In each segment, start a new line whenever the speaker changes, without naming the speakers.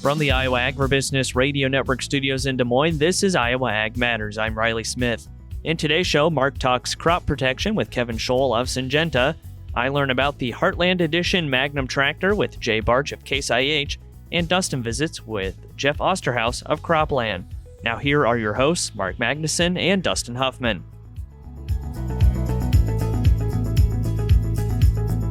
From the Iowa Agribusiness Radio Network studios in Des Moines, this is Iowa Ag Matters. I'm Riley Smith. In today's show, Mark talks crop protection with Kevin Scholl of Syngenta. I learn about the Heartland Edition Magnum tractor with Jay Bartch of CaseIH, and Dustin visits with Jeff Osterhaus of Croplan. Now here are your hosts, Mark Magnuson and Dustin Huffman.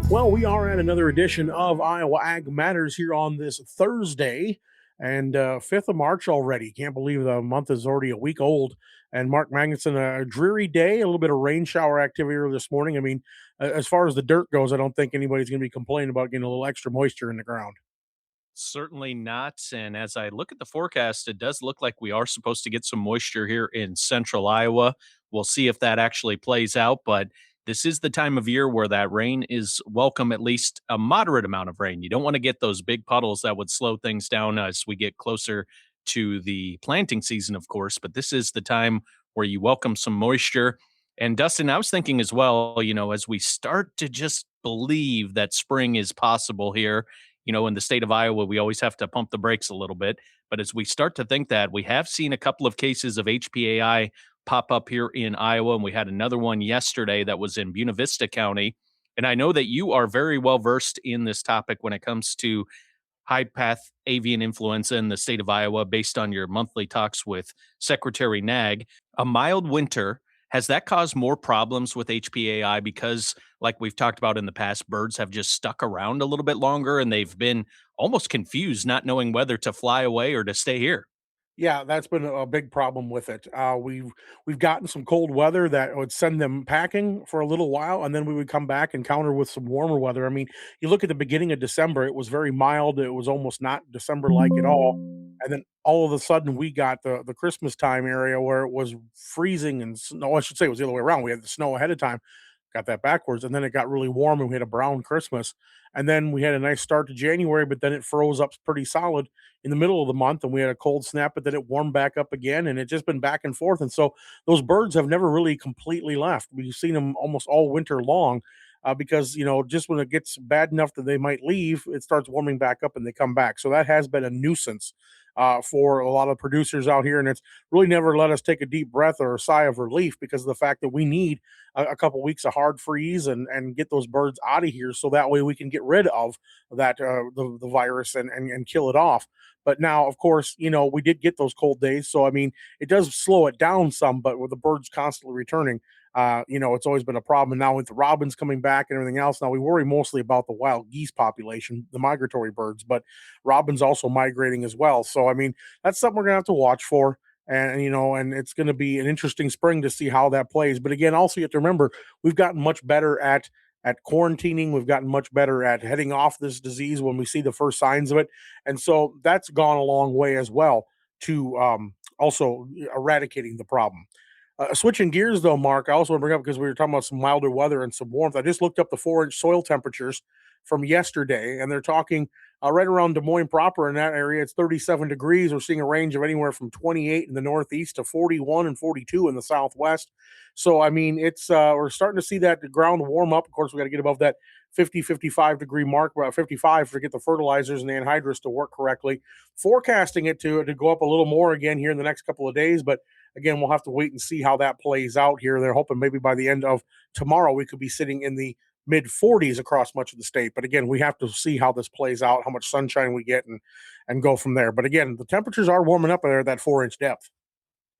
Well, we are at another edition of Iowa Ag Matters here on this Thursday, and 5th of March already. Can't believe the month is already a week old. And Mark Magnuson, a dreary day, a little bit of rain shower activity earlier this morning. I mean, as far as the dirt goes, I don't think anybody's going to be complaining about getting a little extra moisture in the ground.
Certainly not. And as I look at the forecast, it does look like we are supposed to get some moisture here in central Iowa. We'll see if that actually plays out, but this is the time of year where that rain is welcome, at least a moderate amount of rain. You don't want to get those big puddles that would slow things down as we get closer to the planting season, of course, but this is the time where you welcome some moisture. And Dustin, I was thinking as well, as we start to just believe that spring is possible here, in the state of Iowa, we always have to pump the brakes a little bit. But as we start to think that, we have seen a couple of cases of HPAI pop up here in Iowa, and we had another one yesterday that was in Buena Vista County. And I know that you are very well versed in this topic when it comes to high path avian influenza in the state of Iowa, based on your monthly talks with Secretary Nag. A mild winter, has that caused more problems with HPAI because, like we've talked about in the past, birds have just stuck around a little bit longer and they've been almost confused, not knowing whether to fly away or to stay here?
Yeah, that's been a big problem with it. We've gotten some cold weather that would send them packing for a little while, and then we would come back and counter with some warmer weather. I mean, you look at the beginning of December; it was very mild. It was almost not December-like at all. And then all of a sudden, we got the Christmas time area where it was freezing and snow. I should say it was the other way around. We had the snow ahead of time, got that backwards, and then it got really warm and we had a brown Christmas. And then we had a nice start to January, but then it froze up pretty solid in the middle of the month, and we had a cold snap, but then it warmed back up again, and it just been back and forth. And so those birds have never really completely left. We've seen them almost all winter long. Because just when it gets bad enough that they might leave, it starts warming back up and they come back. So that has been a nuisance for a lot of producers out here, and it's really never let us take a deep breath or a sigh of relief because of the fact that we need a couple weeks of hard freeze and get those birds out of here, so that way we can get rid of that the virus and kill it off. But now, of course, we did get those cold days, so I mean, it does slow it down some. But with the birds constantly returning, it's always been a problem. And now with the robins coming back and everything else, now we worry mostly about the wild geese population, the migratory birds, but robins also migrating as well. So, I mean, that's something we're going to have to watch for. And it's going to be an interesting spring to see how that plays. But again, also you have to remember, we've gotten much better at quarantining. We've gotten much better at heading off this disease when we see the first signs of it. And so that's gone a long way as well to also eradicating the problem. Switching gears, though, Mark, I also want to bring up, because we were talking about some milder weather and some warmth. I just looked up the 4-inch soil temperatures from yesterday, and they're talking right around Des Moines proper in that area. It's 37 degrees. We're seeing a range of anywhere from 28 in the northeast to 41 and 42 in the southwest. So, I mean, it's we're starting to see that the ground warm up. Of course, we got to get above that 50, 55 degree mark, about 55 to get the fertilizers and the anhydrous to work correctly. Forecasting it to go up a little more again here in the next couple of days, but again, we'll have to wait and see how that plays out here. They're hoping maybe by the end of tomorrow we could be sitting in the mid 40s across much of the state. But again, we have to see how this plays out, how much sunshine we get, and go from there. But again, the temperatures are warming up there at that 4-inch depth.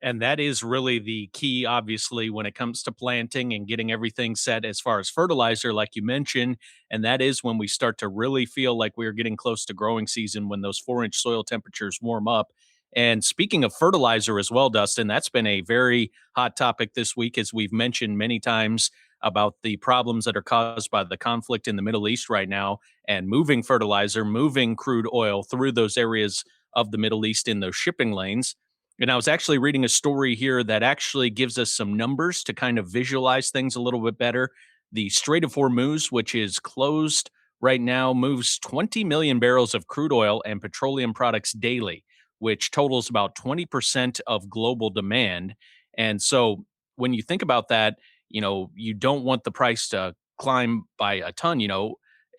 And that is really the key, obviously, when it comes to planting and getting everything set as far as fertilizer, like you mentioned. And that is when we start to really feel like we're getting close to growing season, when those 4-inch soil temperatures warm up. And speaking of fertilizer as well, Dustin, that's been a very hot topic this week, as we've mentioned many times about the problems that are caused by the conflict in the Middle East right now, and moving fertilizer, moving crude oil through those areas of the Middle East in those shipping lanes. And I was actually reading a story here that actually gives us some numbers to kind of visualize things a little bit better. The Strait of Hormuz, which is closed right now, moves 20 million barrels of crude oil and petroleum products daily, which totals about 20% of global demand. And so when you think about that, you don't want the price to climb by a ton,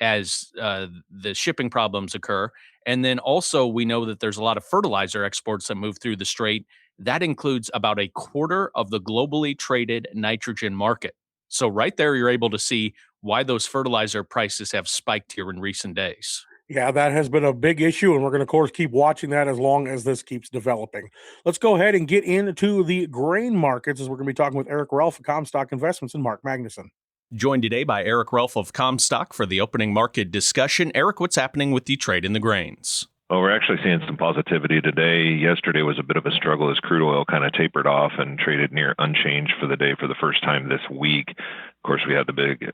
as the shipping problems occur. And then also we know that there's a lot of fertilizer exports that move through the strait. That includes about a quarter of the globally traded nitrogen market. So right there, you're able to see why those fertilizer prices have spiked here in recent days.
Yeah, that has been a big issue, and we're going to, of course, keep watching that as long as this keeps developing. Let's go ahead and get into the grain markets as we're going to be talking with Eric Ralph of Comstock Investments and Mark Magnuson.
Joined today by Eric Ralph of Comstock for the opening market discussion. Eric, what's happening with the trade in the grains?
Well, we're actually seeing some positivity today. Yesterday was a bit of a struggle as crude oil kind of tapered off and traded near unchanged for the day for the first time this week. Of course, we had the big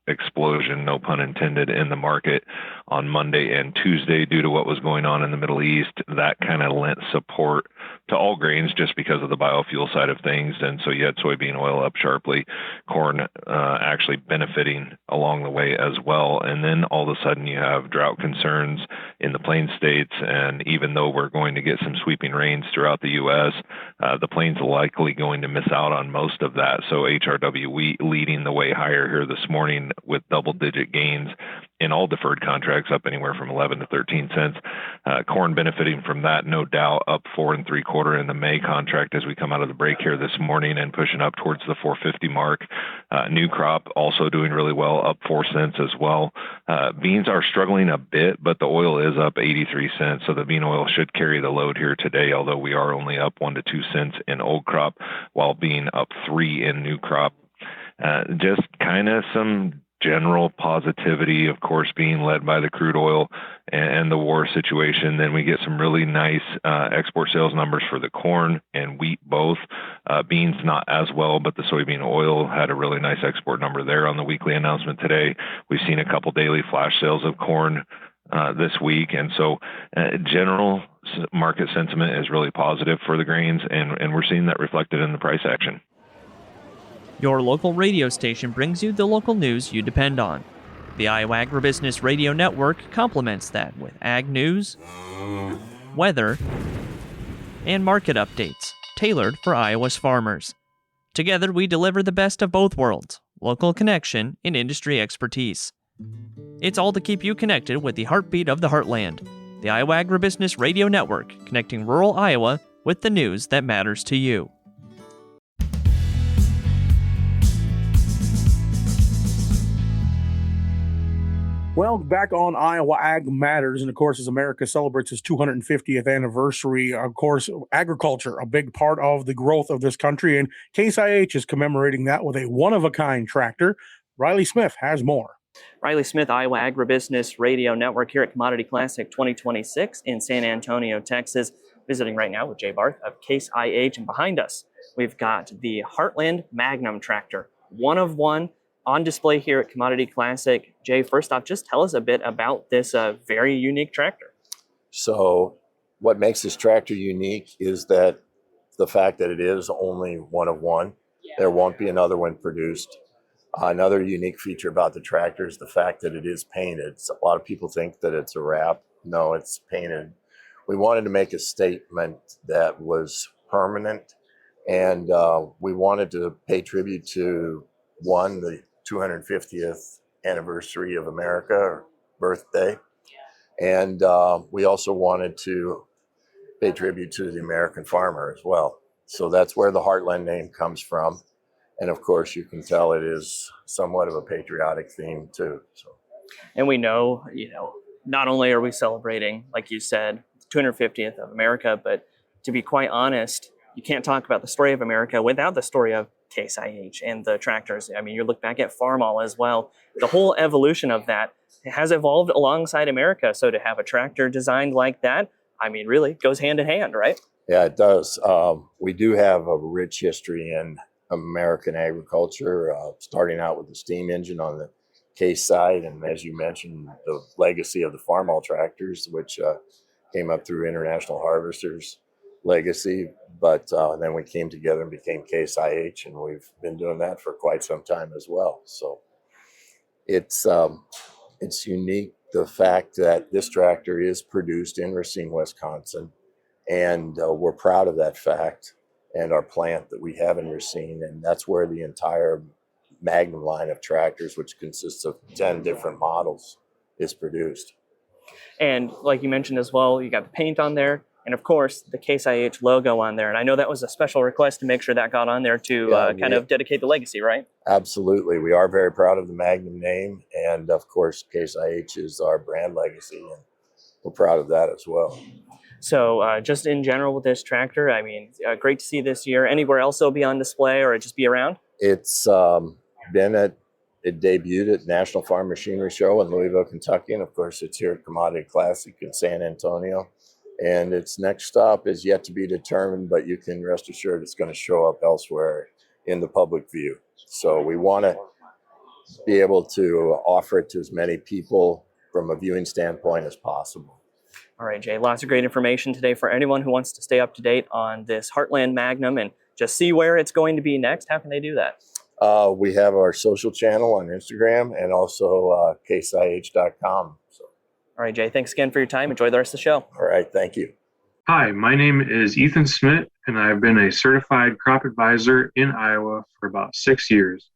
explosion, no pun intended, in the market on Monday and Tuesday due to what was going on in the Middle East. That kind of lent support to all grains just because of the biofuel side of things. And so you had soybean oil up sharply, corn actually benefiting along the way as well. And then all of a sudden you have drought concerns in the Plains states. And even though we're going to get some sweeping rains throughout the U.S., the Plains are likely going to miss out on most of that. So HRW wheat leading the way higher here this morning with double-digit gains in all deferred contracts, up anywhere from 11 to 13 cents. Corn benefiting from that, no doubt, up 4 3/4 in the May contract as we come out of the break here this morning and pushing up towards the 450 mark. New crop also doing really well, up 4 cents as well. Beans are struggling a bit, but the oil is up 83 cents, so the bean oil should carry the load here today, although we are only up 1 to 2 cents in old crop, while being up 3 in new crop. Just kind of some general positivity, of course, being led by the crude oil and the war situation. Then we get some really nice export sales numbers for the corn and wheat both. Beans not as well, but the soybean oil had a really nice export number there on the weekly announcement today. We've seen a couple daily flash sales of corn this week. And so general market sentiment is really positive for the grains, and we're seeing that reflected in the price action.
Your local radio station brings you the local news you depend on. The Iowa Agribusiness Radio Network complements that with ag news, weather, and market updates tailored for Iowa's farmers. Together, we deliver the best of both worlds, local connection and industry expertise. It's all to keep you connected with the heartbeat of the Heartland, the Iowa Agribusiness Radio Network, connecting rural Iowa with the news that matters to you.
Well, back on Iowa Ag Matters, and of course, as America celebrates its 250th anniversary, of course, agriculture, a big part of the growth of this country, and CaseIH is commemorating that with a one-of-a-kind tractor. Riley Smith has more.
Riley Smith, Iowa Agribusiness Radio Network here at Commodity Classic 2026 in San Antonio, Texas. Visiting right now with Jay Bartch of CaseIH, and behind us, we've got the Heartland Magnum tractor, one of one, on display here at Commodity Classic. Jay, first off, just tell us a bit about this very unique tractor.
So what makes this tractor unique is that the fact that it is only one of one. There won't be another one produced. Another unique feature about the tractor is the fact that it is painted. So a lot of people think that it's a wrap. No, it's painted. We wanted to make a statement that was permanent, and we wanted to pay tribute to, one, the 250th anniversary of America, or birthday. And we also wanted to pay tribute to the American farmer as well. So that's where the Heartland name comes from. And of course, you can tell it is somewhat of a patriotic theme too. So,
and we know, not only are we celebrating, like you said, the 250th of America, but to be quite honest, you can't talk about the story of America without the story of CaseIH and the tractors. I mean, you look back at Farmall as well. The whole evolution of that has evolved alongside America. So to have a tractor designed like that, I mean, really goes hand in hand, right?
Yeah, it does. We do have a rich history in American agriculture, starting out with the steam engine on the Case side. And as you mentioned, the legacy of the Farmall tractors, which came up through International Harvesters legacy. But then we came together and became CaseIH, and we've been doing that for quite some time as well. So it's unique, the fact that this tractor is produced in Racine, Wisconsin, and we're proud of that fact and our plant that we have in Racine, and that's where the entire Magnum line of tractors, which consists of 10 different models, is produced.
And like you mentioned as well, you got the paint on there, and of course the CaseIH logo on there. And I know that was a special request to make sure that got on there to kind of dedicate the legacy, right?
Absolutely. We are very proud of the Magnum name, and of course CaseIH is our brand legacy, and we're proud of that as well.
So just in general with this tractor, I mean, great to see this year. Anywhere else it'll be on display or just be around?
It's it debuted at National Farm Machinery Show in Louisville, Kentucky, and of course it's here at Commodity Classic in San Antonio. And its next stop is yet to be determined, but you can rest assured it's going to show up elsewhere in the public view. So we want to be able to offer it to as many people from a viewing standpoint as possible.
All right, Jay, lots of great information today for anyone who wants to stay up to date on this Heartland Magnum and just see where it's going to be next. How can they do that?
We have our social channel on Instagram and also caseih.com. So.
All right, Jay, thanks again for your time. Enjoy the rest of the show.
All right, thank you.
Hi, my name is Ethan Smith, and I've been a certified crop advisor in Iowa for about 6 years.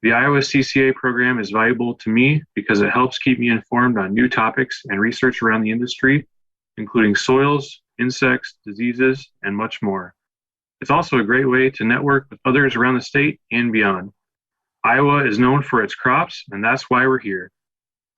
The Iowa CCA program is valuable to me because it helps keep me informed on new topics and research around the industry, including soils, insects, diseases, and much more. It's also a great way to network with others around the state and beyond. Iowa is known for its crops, and that's why we're here.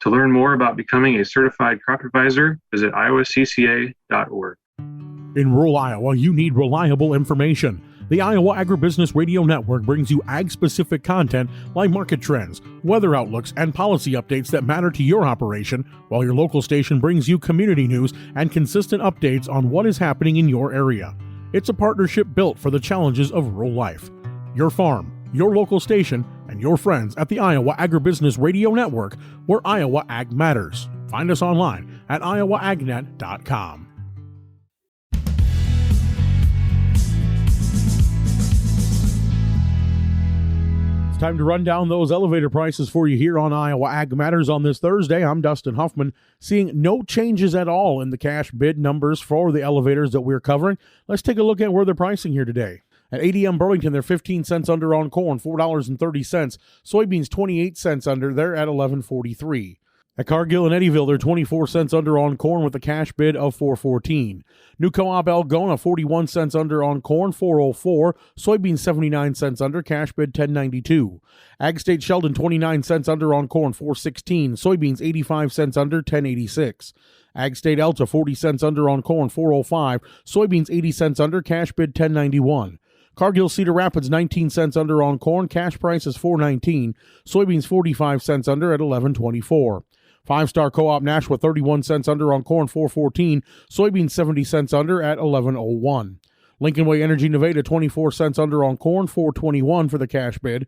To learn more about becoming a certified crop advisor, visit iowacca.org.
In rural Iowa, you need reliable information. The Iowa Agribusiness Radio Network brings you ag-specific content like market trends, weather outlooks, and policy updates that matter to your operation, while your local station brings you community news and consistent updates on what is happening in your area. It's a partnership built for the challenges of rural life. Your farm, your local station, and your friends at the Iowa Agribusiness Radio Network, where Iowa Ag matters. Find us online at iowaagnet.com. Time to run down those elevator prices for you here on Iowa Ag Matters on this Thursday. I'm Dustin Huffman, seeing no changes at all in the cash bid numbers for the elevators that we're covering. Let's take a look at where they're pricing here today. At ADM Burlington, they're 15 cents under on corn, $4.30. Soybeans 28 cents under, they're at $11.43. At Cargill and Eddyville, they're 24 cents under on corn with a cash bid of $4.14. New Co-op Algona, 41 cents under on corn, $4.04. Soybeans 79 cents under, cash bid $10.92. Ag State Sheldon, 29 cents under on corn, $4.16. Soybeans 85 cents under, $10.86. Ag State Elta, 40 cents under on corn, $4.05. Soybeans 80 cents under, cash bid $10.91. Cargill Cedar Rapids, 19 cents under on corn, cash price is $4.19. Soybeans 45 cents under at $11.24. Five-Star Co-op Nashua, 31 cents under on corn, $4.14. Soybeans 70 cents under at $11.01. Lincoln Way Energy Nevada, 24 cents under on corn, $4.21 for the cash bid.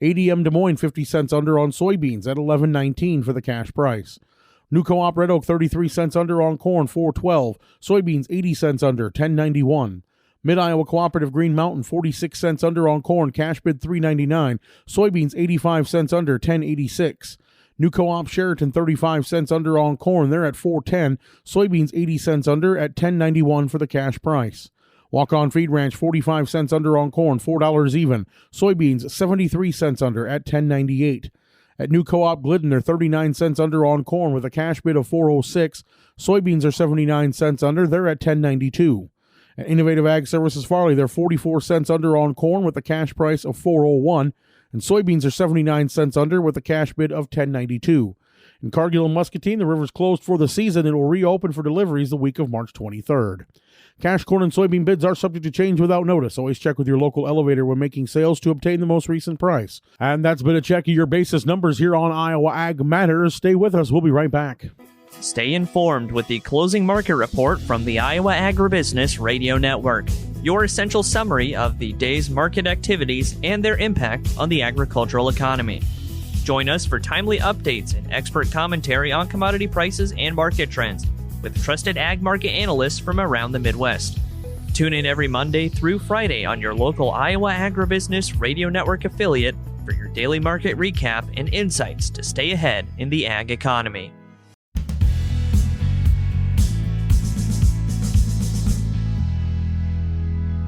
ADM Des Moines, 50 cents under on soybeans at $11.19 for the cash price. New Co-op Red Oak, 33 cents under on corn, $4.12. Soybeans 80 cents under, $10.91. Mid-Iowa Cooperative Green Mountain, 46 cents under on corn, cash bid $3.99. Soybeans 85 cents under, $10.86. New Co-op Sheraton, 35 cents under on corn, they're at $4.10. Soybeans 80 cents under at $10.91 for the cash price. Walk-On Feed Ranch, 45 cents under on corn, $4 even. Soybeans 73 cents under at $10.98. At New Co-op Glidden, they're 39 cents under on corn with a cash bid of $4.06. Soybeans are 79 cents under, they're at $10.92. At Innovative Ag Services Farley, they're 44 cents under on corn with a cash price of $4.01. And soybeans are 79 cents under with a cash bid of $10.92. In Cargill and Muscatine, the river's closed for the season. It will reopen for deliveries the week of March 23rd. Cash corn and soybean bids are subject to change without notice. Always check with your local elevator when making sales to obtain the most recent price. And that's been a check of your basis numbers here on Iowa Ag Matters. Stay with us. We'll be right back.
Stay informed with the closing market report from the Iowa Agribusiness Radio Network, your essential summary of the day's market activities and their impact on the agricultural economy. Join us for timely updates and expert commentary on commodity prices and market trends with trusted ag market analysts from around the Midwest. Tune in every Monday through Friday on your local Iowa Agribusiness Radio Network affiliate for your daily market recap and insights to stay ahead in the ag economy.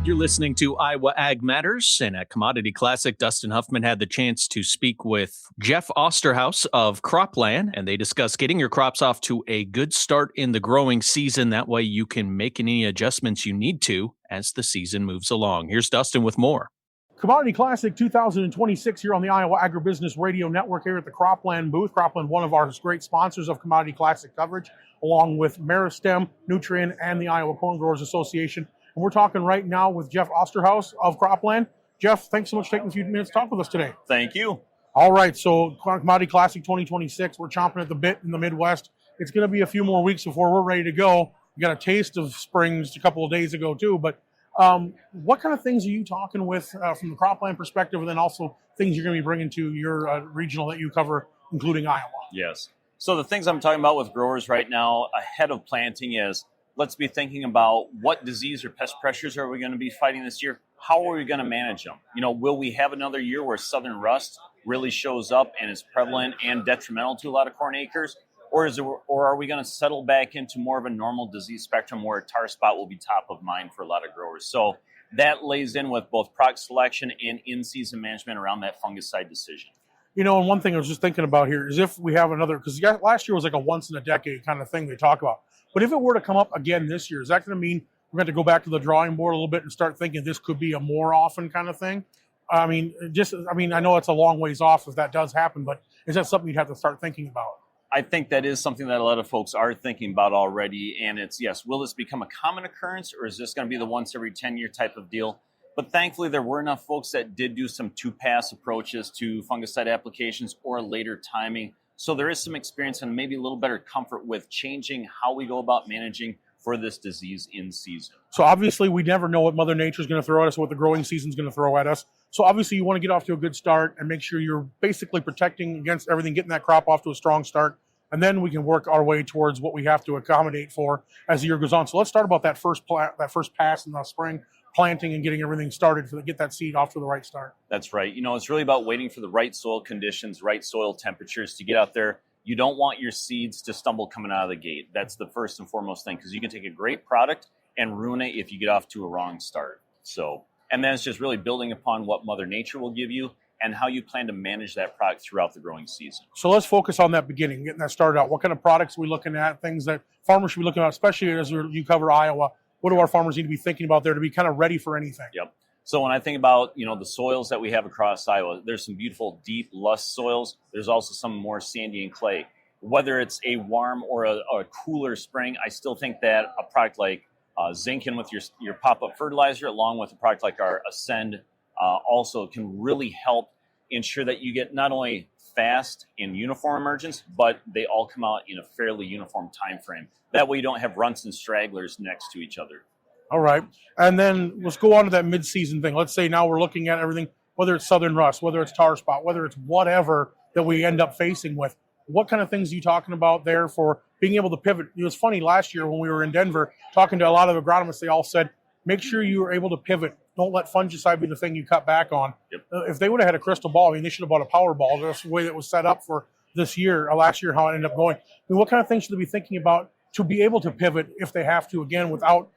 You're listening to Iowa Ag Matters, and at Commodity Classic, Dustin Huffman had the chance to speak with Jeff Osterhaus of Croplan, and they discuss getting your crops off to a good start in the growing season. That way you can make any adjustments you need to as the season moves along. Here's Dustin with more.
Commodity Classic 2026 here on the Iowa Agribusiness Radio Network here at the Croplan booth. Croplan, one of our great sponsors of Commodity Classic coverage, along with Meristem, Nutrien, and the Iowa Corn Growers Association. And we're talking right now with Jeff Osterhaus of Croplan. Jeff, thanks so much for taking a few minutes to talk with us today.
Thank you.
All right, so Commodity Classic 2026, we're chomping at the bit in the Midwest. It's going to be a few more weeks before we're ready to go. We got a taste of spring just a couple of days ago too, but what kind of things are you talking with from the Croplan perspective, and then also things you're going to be bringing to your regional that you cover, including Iowa?
Yes. So the things I'm talking about with growers right now ahead of planting is, let's be thinking about what disease or pest pressures are we going to be fighting this year? How are we going to manage them? Will we have another year where southern rust really shows up and is prevalent and detrimental to a lot of corn acres? Or are we going to settle back into more of a normal disease spectrum where tar spot will be top of mind for a lot of growers? So that lays in with both product selection and in-season management around that fungicide decision.
And one thing I was just thinking about here is if we have another, because last year was like a once-in-a-decade kind of thing they talk about. But if it were to come up again this year, is that going to mean we're going to go back to the drawing board a little bit and start thinking this could be a more often kind of thing? I know it's a long ways off if that does happen, but is that something you'd have to start thinking about?
I think that is something that a lot of folks are thinking about already. And it's, yes, will this become a common occurrence, or is this going to be the once every 10-year type of deal? But thankfully, there were enough folks that did do some two-pass approaches to fungicide applications or later timing. So there is some experience and maybe a little better comfort with changing how we go about managing for this disease in season.
So obviously, we never know what Mother Nature is going to throw at us, what the growing season is going to throw at us. So obviously, you want to get off to a good start and make sure you're basically protecting against everything, getting that crop off to a strong start. And then we can work our way towards what we have to accommodate for as the year goes on. So let's start about that first pass in the spring, planting and getting everything started to get that seed off to the right start.
That's right. It's really about waiting for the right soil conditions, right soil temperatures to get out there. You don't want your seeds to stumble coming out of the gate. That's the first and foremost thing, because you can take a great product and ruin it if you get off to a wrong start. And then it's just really building upon what Mother Nature will give you and how you plan to manage that product throughout the growing season.
So let's focus on that beginning, getting that started out. What kind of products are we looking at, things that farmers should be looking at, especially as you cover Iowa? What do our farmers need to be thinking about there to be kind of ready for anything?
Yep. So when I think about, the soils that we have across Iowa, there's some beautiful, deep, lush soils. There's also some more sandy and clay. Whether it's a warm or a cooler spring, I still think that a product like zinc in with your pop-up fertilizer, along with a product like our Ascend, also can really help ensure that you get not only fast and uniform emergence, but they all come out in a fairly uniform time frame. That way you don't have runts and stragglers next to each other.
All right. And then let's go on to that mid-season thing. Let's say now we're looking at everything, whether it's southern rust, whether it's tar spot, whether it's whatever that we end up facing with. What kind of things are you talking about there for being able to pivot? It was funny last year when we were in Denver talking to a lot of agronomists, they all said, make sure you are able to pivot. Don't let fungicide be the thing you cut back on.
Yep.
If they would have had a crystal ball, they should have bought a Powerball. That's the way that was set up for this year, or last year, how it ended up going. What kind of things should they be thinking about to be able to pivot if they have to, again, without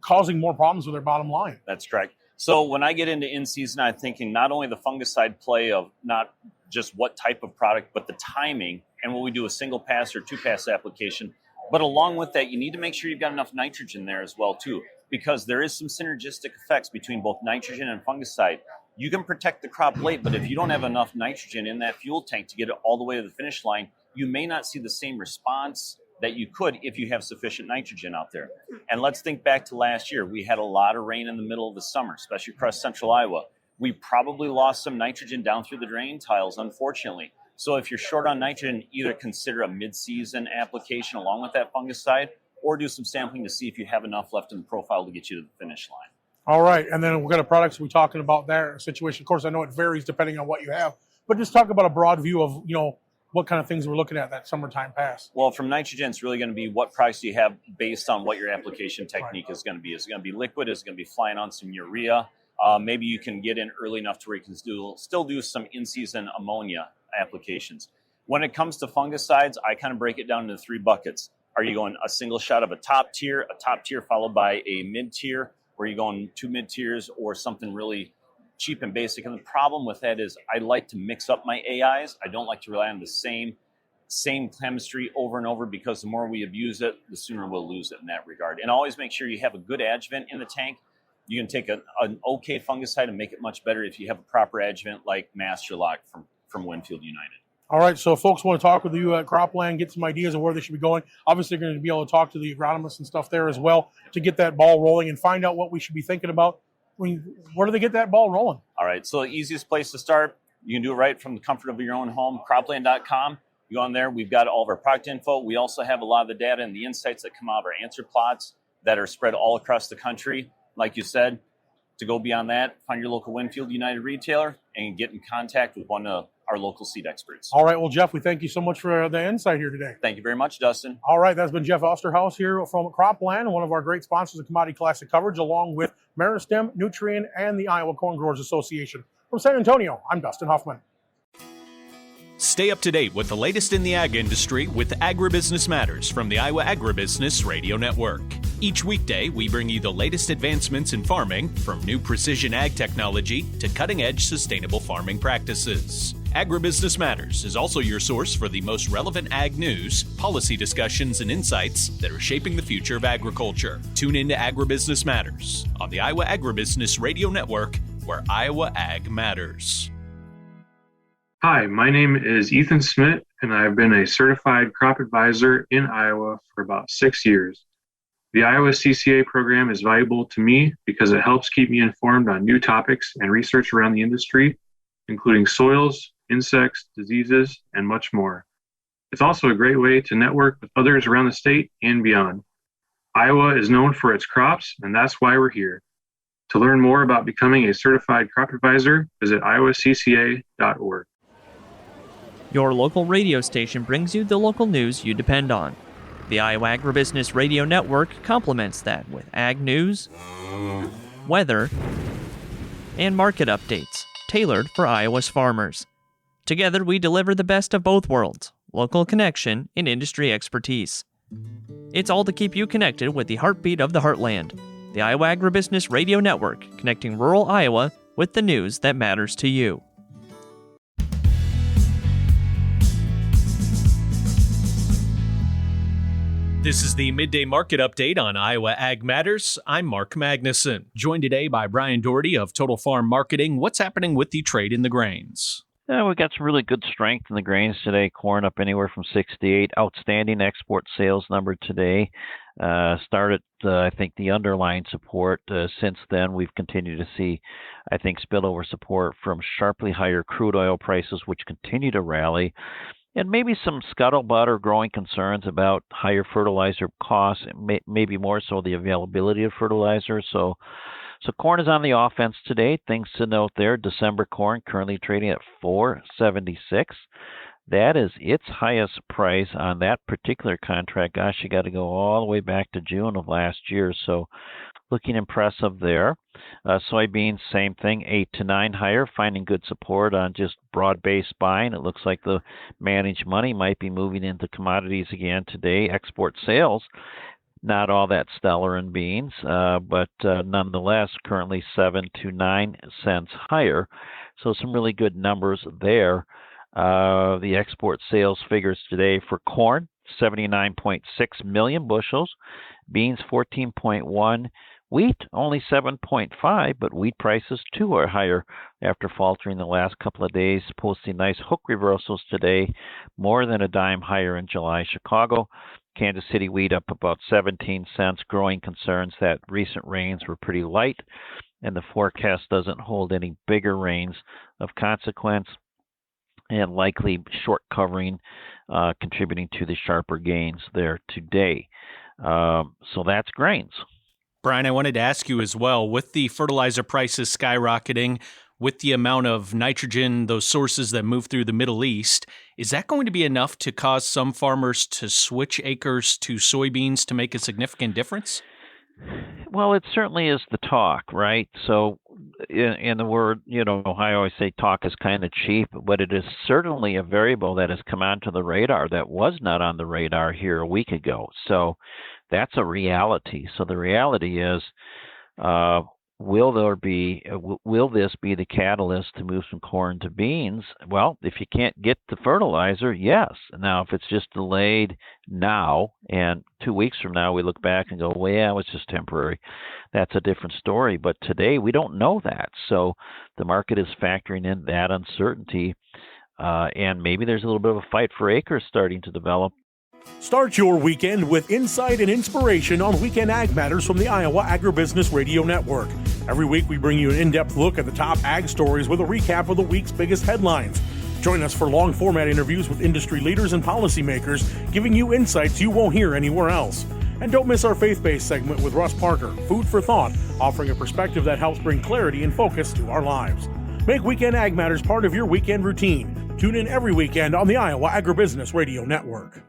causing more problems with their bottom line?
That's correct. So when I get into in-season, I'm thinking not only the fungicide play of not just what type of product, but the timing, and will we do a single pass or two-pass application. But along with that, you need to make sure you've got enough nitrogen there as well, too, because there is some synergistic effects between both nitrogen and fungicide. You can protect the crop late, but if you don't have enough nitrogen in that fuel tank to get it all the way to the finish line, you may not see the same response that you could if you have sufficient nitrogen out there. And let's think back to last year. We had a lot of rain in the middle of the summer, especially across central Iowa. We probably lost some nitrogen down through the drain tiles, unfortunately. So if you're short on nitrogen, either consider a mid-season application along with that fungicide, or do some sampling to see if you have enough left in the profile to get you to the finish line.
All right. And then what kind of products are we talking about there? Situation, of course, I know it varies depending on what you have, but just talk about a broad view of, what kind of things we're looking at that summertime pass.
Well, from nitrogen, it's really going to be what products you have based on what your application technique is going to be. Is it going to be liquid? Is it going to be flying on some urea? Maybe you can get in early enough to where you can still do some in-season ammonia applications. When it comes to fungicides, I kind of break it down into three buckets. Are you going a single shot of a top tier followed by a mid tier, where you're going 2 mid-tiers or something really cheap and basic. And the problem with that is I like to mix up my AIs. I don't like to rely on the same chemistry over and over, because the more we abuse it, the sooner we'll lose it in that regard. And always make sure you have a good adjuvant in the tank. You can take an okay fungicide and make it much better if you have a proper adjuvant like Master Lock from Winfield United.
All right, so if folks want to talk with you at Croplan, get some ideas of where they should be going. Obviously, you're going to be able to talk to the agronomists and stuff there as well to get that ball rolling and find out what we should be thinking about. Where do they get that ball rolling?
All right, so the easiest place to start, you can do it right from the comfort of your own home, croplan.com. You go on there, we've got all of our product info. We also have a lot of the data and the insights that come out of our answer plots that are spread all across the country. Like you said, to go beyond that, find your local Winfield United retailer and get in contact with one of our local seed experts.
All right, well, Jeff, we thank you so much for the insight here today.
Thank you very much, Dustin.
All right, that's been Jeff Osterhaus here from Croplan, one of our great sponsors of Commodity Classic Coverage, along with Meristem, Nutrien, and the Iowa Corn Growers Association. From San Antonio, I'm Dustin Huffman.
Stay up to date with the latest in the ag industry with Agribusiness Matters from the Iowa Agribusiness Radio Network. Each weekday, we bring you the latest advancements in farming, from new precision ag technology to cutting-edge sustainable farming practices. Agribusiness Matters is also your source for the most relevant ag news, policy discussions, and insights that are shaping the future of agriculture. Tune in to Agribusiness Matters on the Iowa Agribusiness Radio Network, where Iowa Ag matters.
Hi, my name is Ethan Smith, and I've been a certified crop advisor in Iowa for about 6 years. The Iowa CCA program is valuable to me because it helps keep me informed on new topics and research around the industry, including soils, insects, diseases, and much more. It's also a great way to network with others around the state and beyond. Iowa is known for its crops, and that's why we're here. To learn more about becoming a certified crop advisor, visit iowacca.org.
Your local radio station brings you the local news you depend on. The Iowa Agribusiness Radio Network complements that with ag news, weather, and market updates tailored for Iowa's farmers. Together, we deliver the best of both worlds, local connection and industry expertise. It's all to keep you connected with the heartbeat of the Heartland. The Iowa Agribusiness Radio Network, connecting rural Iowa with the news that matters to you.
This is the Midday Market Update on Iowa Ag Matters. I'm Mark Magnuson, joined today by Brian Doherty of Total Farm Marketing. What's happening with the trade in the grains?
We've got some really good strength in the grains today. Corn up anywhere from 6 to 8. Outstanding export sales number today. Started, I think, the underlying support. Since then, we've continued to see, I think, spillover support from sharply higher crude oil prices, which continue to rally. And maybe some scuttlebutt or growing concerns about higher fertilizer costs, maybe more so the availability of fertilizer. So corn is on the offense today. Things to note there. December corn currently trading at $4.76. That is its highest price on that particular contract. Gosh, you got to go all the way back to June of last year. So looking impressive there. Soybeans, same thing, 8 to 9 higher, finding good support on just broad-based buying. It looks like the managed money might be moving into commodities again today. Export sales, not all that stellar in beans, but nonetheless, currently 7 to 9 cents higher. So some really good numbers there. The export sales figures today for corn, 79.6 million bushels, beans 14.1, wheat only 7.5, but wheat prices too are higher after faltering the last couple of days, posting nice hook reversals today, more than a dime higher in July. Chicago, Kansas City wheat up about 17 cents, growing concerns that recent rains were pretty light, and the forecast doesn't hold any bigger rains of consequence, and likely short covering contributing to the sharper gains there today. So that's grains.
Brian, I wanted to ask you as well, with the fertilizer prices skyrocketing, with the amount of nitrogen, those sources that move through the Middle East, is that going to be enough to cause some farmers to switch acres to soybeans to make a significant difference?
Well, it certainly is the talk, right? So in the word, I always say talk is kind of cheap, but it is certainly a variable that has come onto the radar that was not on the radar here a week ago. So that's a reality. So the reality is Will this be the catalyst to move from corn to beans? Well, if you can't get the fertilizer, yes. Now, if it's just delayed now and 2 weeks from now we look back and go, well, yeah, it was just temporary, that's a different story. But today we don't know that. So the market is factoring in that uncertainty, and maybe there's a little bit of a fight for acres starting to develop.
Start your weekend with insight and inspiration on Weekend Ag Matters from the Iowa Agribusiness Radio Network. Every week we bring you an in-depth look at the top ag stories with a recap of the week's biggest headlines. Join us for long-format interviews with industry leaders and policymakers, giving you insights you won't hear anywhere else. And don't miss our faith-based segment with Russ Parker, Food for Thought, offering a perspective that helps bring clarity and focus to our lives. Make Weekend Ag Matters part of your weekend routine. Tune in every weekend on the Iowa Agribusiness Radio Network.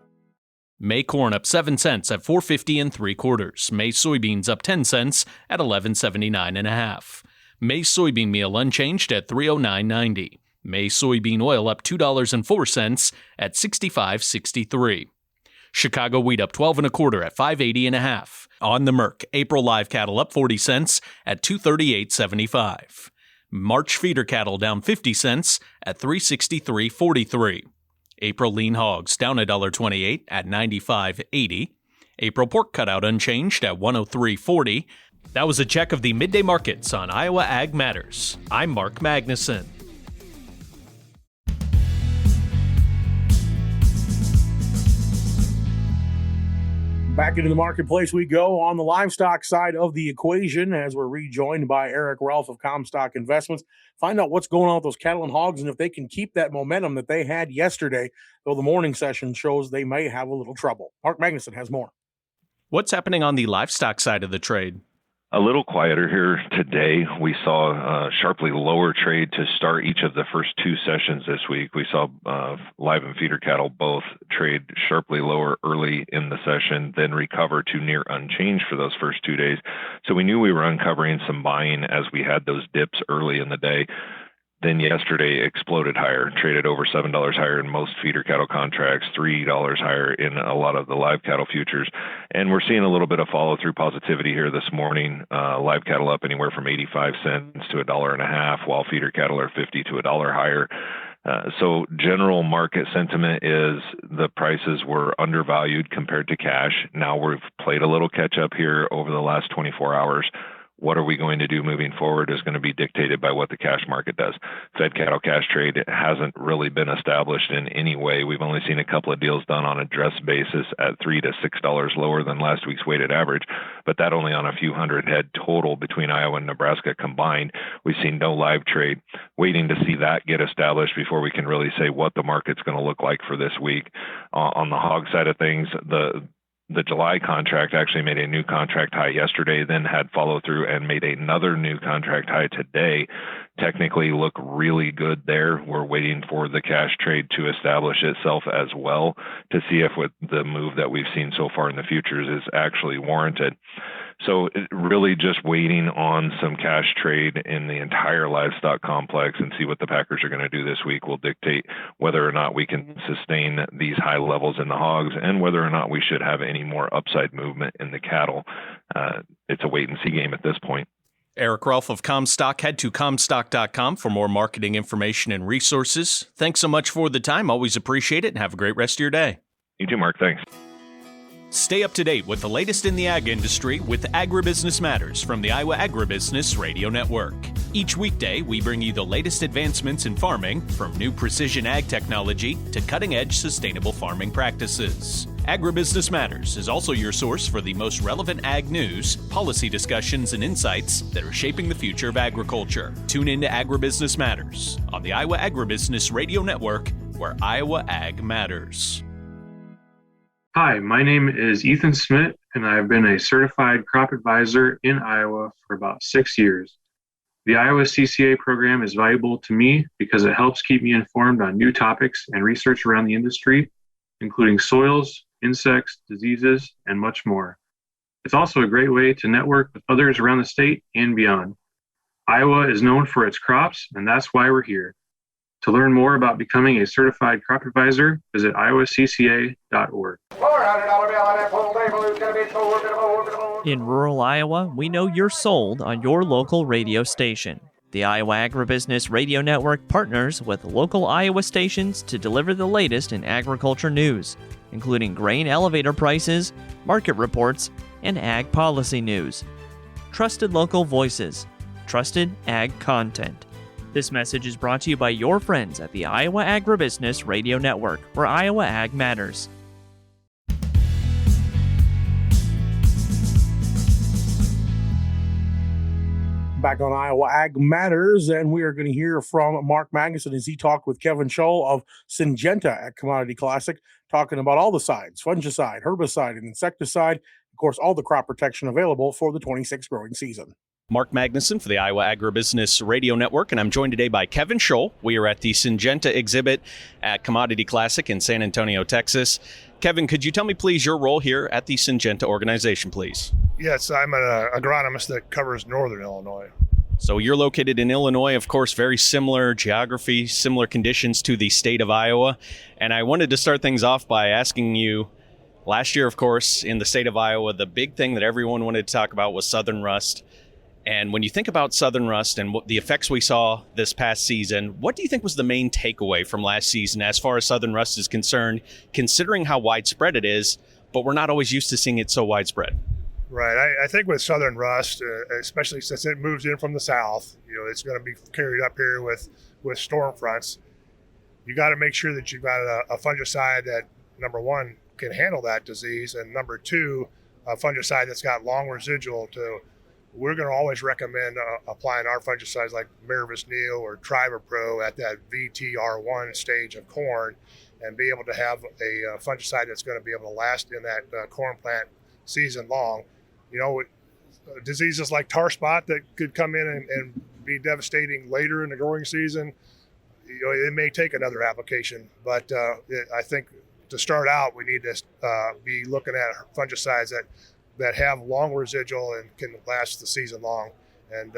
May corn up 7 cents at $4.50 3/4. May soybeans up 10 cents at $11.79 1/2. May soybean meal unchanged at $309.90. May soybean oil up $2.04 at $65.63. Chicago wheat up 12 1/4 at $5.80 1/2. On the Merc, April live cattle up 40 cents at $238.75. March feeder cattle down 50 cents at $363.43. April lean hogs down $1.28 at $95.80. April pork cutout unchanged at $103.40. That was a check of the midday markets on Iowa Ag Matters. I'm Mark Magnuson.
Back into the marketplace we go on the livestock side of the equation as we're rejoined by Eric Ralph of Comstock Investments. Find out what's going on with those cattle and hogs and if they can keep that momentum that they had yesterday, though the morning session shows they may have a little trouble. Mark Magnuson has more.
What's happening on the livestock side of the trade?
A little quieter here today. We saw sharply lower trade to start each of the first two sessions this week. We saw live and feeder cattle both trade sharply lower early in the session, then recover to near unchanged for those first 2 days. So we knew we were uncovering some buying as we had those dips early in the day. Then yesterday exploded higher, traded over $7 higher in most feeder cattle contracts, $3 higher in a lot of the live cattle futures. And we're seeing a little bit of follow-through positivity here this morning. Live cattle up anywhere from 85 cents to $1.50, while feeder cattle are 50 to $1 higher. So general market sentiment is the prices were undervalued compared to cash. Now we've played a little catch up here over the last 24 hours. What are we going to do moving forward is going to be dictated by what the cash market does. Fed cattle cash trade hasn't really been established in any way. We've only seen a couple of deals done on a dress basis at $3 to $6 lower than last week's weighted average, but that only on a few hundred head total between Iowa and Nebraska combined. We've seen no live trade. Waiting to see that get established before we can really say what the market's going to look like for this week. On the hog side of things, the July contract actually made a new contract high yesterday, then had follow through and made another new contract high today. Technically look really good there. We're waiting for the cash trade to establish itself as well to see if with the move that we've seen so far in the futures is actually warranted. So really just waiting on some cash trade in the entire livestock complex and see what the packers are going to do this week will dictate whether or not we can sustain these high levels in the hogs and whether or not we should have any more upside movement in the cattle. It's a wait and see game at this point.
Eric Ralph of Comstock. Head to Comstock.com for more marketing information and resources. Thanks so much for the time. Always appreciate it, and have a great rest of your day.
You too, Mark. Thanks.
Stay up to date with the latest in the ag industry with Agribusiness Matters from the Iowa Agribusiness Radio Network. Each weekday, we bring you the latest advancements in farming, from new precision ag technology to cutting-edge sustainable farming practices. Agribusiness Matters is also your source for the most relevant ag news, policy discussions, and insights that are shaping the future of agriculture. Tune in to Agribusiness Matters on the Iowa Agribusiness Radio Network, where Iowa Ag matters.
Hi, my name is Ethan Smith, and I've been a certified crop advisor in Iowa for about 6 years. The Iowa CCA program is valuable to me because it helps keep me informed on new topics and research around the industry, including soils, insects, diseases, and much more. It's also a great way to network with others around the state and beyond. Iowa is known for its crops, and that's why we're here. To learn more about becoming a certified crop advisor, visit iowacca.org.
In rural Iowa, we know you're sold on your local radio station. The Iowa Agribusiness Radio Network partners with local Iowa stations to deliver the latest in agriculture news, including grain elevator prices, market reports, and ag policy news. Trusted local voices, trusted ag content. This message is brought to you by your friends at the Iowa Agribusiness Radio Network, where Iowa Ag matters.
Back on Iowa Ag Matters, and we are going to hear from Mark Magnuson as he talked with Kevin Scholl of Syngenta at Commodity Classic, talking about all the sides, fungicide, herbicide, and insecticide, of course, all the crop protection available for the 26 growing season.
Mark Magnuson for the Iowa Agribusiness Radio Network, and I'm joined today by Kevin Scholl. We are at the Syngenta exhibit at Commodity Classic in San Antonio, Texas. Kevin, could you tell me, please, your role here at the Syngenta organization, please?
Yes, I'm an agronomist that covers northern Illinois.
So you're located in Illinois, of course, very similar geography, similar conditions to the state of Iowa. And I wanted to start things off by asking you, last year, of course, in the state of Iowa, the big thing that everyone wanted to talk about was southern rust. And when you think about southern rust and what the effects we saw this past season, what do you think was the main takeaway from last season as far as southern rust is concerned, considering how widespread it is, but we're not always used to seeing it so widespread?
Right. I think with southern rust, especially since it moves in from the south, it's going to be carried up here with storm fronts. You got to make sure that you've got a fungicide that, number one, can handle that disease, and number two, a fungicide that's got long residual to. We're going to always recommend applying our fungicides like Miravis-Neal or Trivapro at that VTR1 stage of corn, and be able to have a fungicide that's going to be able to last in that corn plant season long. Diseases like tar spot that could come in and be devastating later in the growing season, it may take another application. But I think to start out, we need to be looking at fungicides that have long residual and can last the season long, and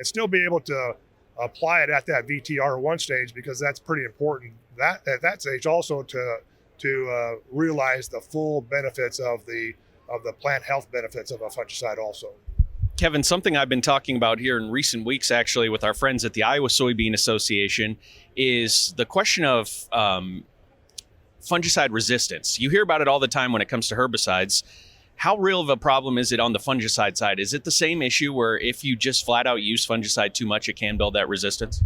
still be able to apply it at that VTR1 stage, because that's pretty important. That at that stage also to realize the full benefits of the plant health benefits of a fungicide also.
Kevin, something I've been talking about here in recent weeks, actually, with our friends at the Iowa Soybean Association, is the question of fungicide resistance. You hear about it all the time when it comes to herbicides. How real of a problem is it on the fungicide side? Is it the same issue where if you just flat out use fungicide too much, it can build that resistance?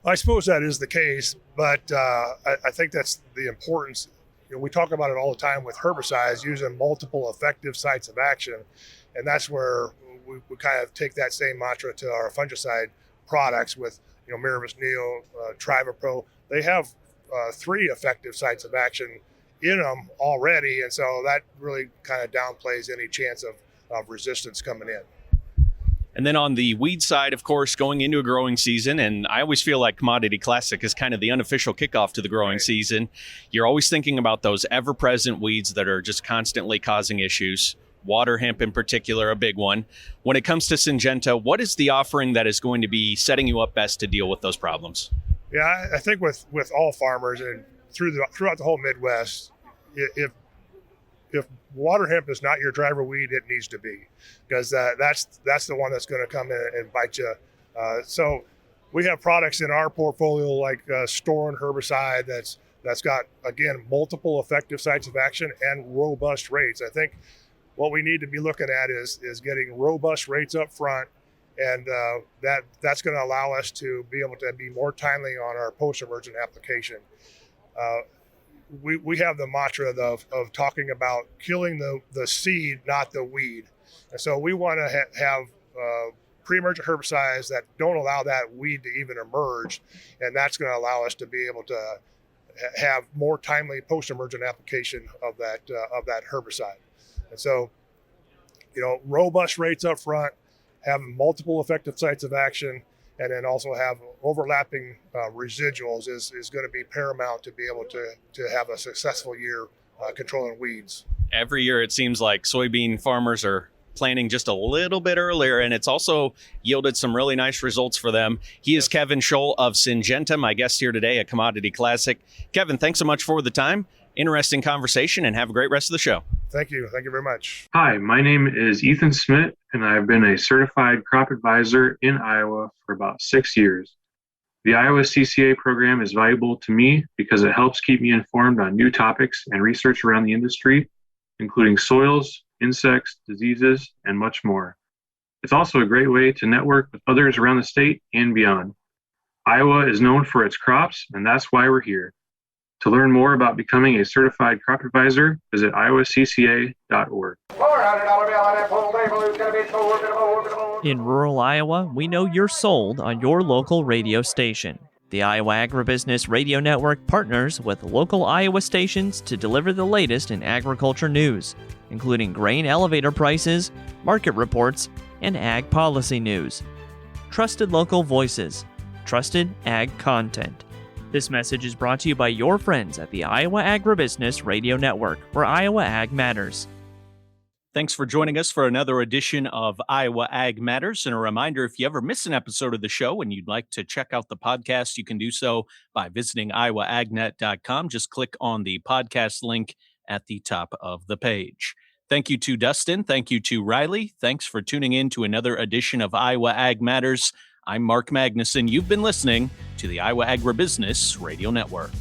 I suppose that is the case, but I think that's the importance. We talk about it all the time with herbicides, using multiple effective sites of action, and that's where we kind of take that same mantra to our fungicide products with Miravis-Neal, Trivapro. They have 3 effective sites of action in them already, and so that really kind of downplays any chance of resistance coming in.
And then on the weed side, of course, going into a growing season, and I always feel like Commodity Classic is kind of the unofficial kickoff to the growing season. You're always thinking about those ever-present weeds that are just constantly causing issues. Water hemp in particular, a big one. When it comes to Syngenta, what is the offering that is going to be setting you up best to deal with those problems?
Yeah, I think with all farmers and throughout the whole Midwest, if water hemp is not your driver weed, it needs to be, because that's the one that's going to come in and bite you. So we have products in our portfolio like Storin herbicide that's got, again, multiple effective sites of action and robust rates. I think what we need to be looking at is getting robust rates up front, and that's going to allow us to be able to be more timely on our post-emergent application. We have the mantra of talking about killing the seed, not the weed. And so we want to have pre-emergent herbicides that don't allow that weed to even emerge. And that's going to allow us to be able to have more timely post-emergent application of that herbicide. And so, robust rates up front, have multiple effective sites of action, and then also have overlapping residuals is going to be paramount to be able to have a successful year controlling weeds.
Every year it seems like soybean farmers are planting just a little bit earlier, and it's also yielded some really nice results for them. He is Kevin Scholl of Syngenta, my guest here today at Commodity Classic. Kevin, thanks so much for the time, Interesting conversation, and have a great rest of the show.
Thank you. Thank you very much.
Hi, my name is Ethan Smith, and I've been a certified crop advisor in Iowa for about 6 years. The Iowa CCA program is valuable to me because it helps keep me informed on new topics and research around the industry, including soils, insects, diseases, and much more. It's also a great way to network with others around the state and beyond. Iowa is known for its crops, and that's why we're here. To learn more about becoming a certified crop advisor, visit iowacca.org.
In rural Iowa, we know you're sold on your local radio station. The Iowa Agribusiness Radio Network partners with local Iowa stations to deliver the latest in agriculture news, including grain elevator prices, market reports, and ag policy news. Trusted local voices, trusted ag content. This message is brought to you by your friends at the Iowa Agribusiness Radio Network, where Iowa Ag matters.
Thanks for joining us for another edition of Iowa Ag Matters. And a reminder, if you ever miss an episode of the show and you'd like to check out the podcast, you can do so by visiting iowaagnet.com. Just click on the podcast link at the top of the page. Thank you to Dustin. Thank you to Riley. Thanks for tuning in to another edition of Iowa Ag Matters. I'm Mark Magnuson. You've been listening to the Iowa Agribusiness Radio Network.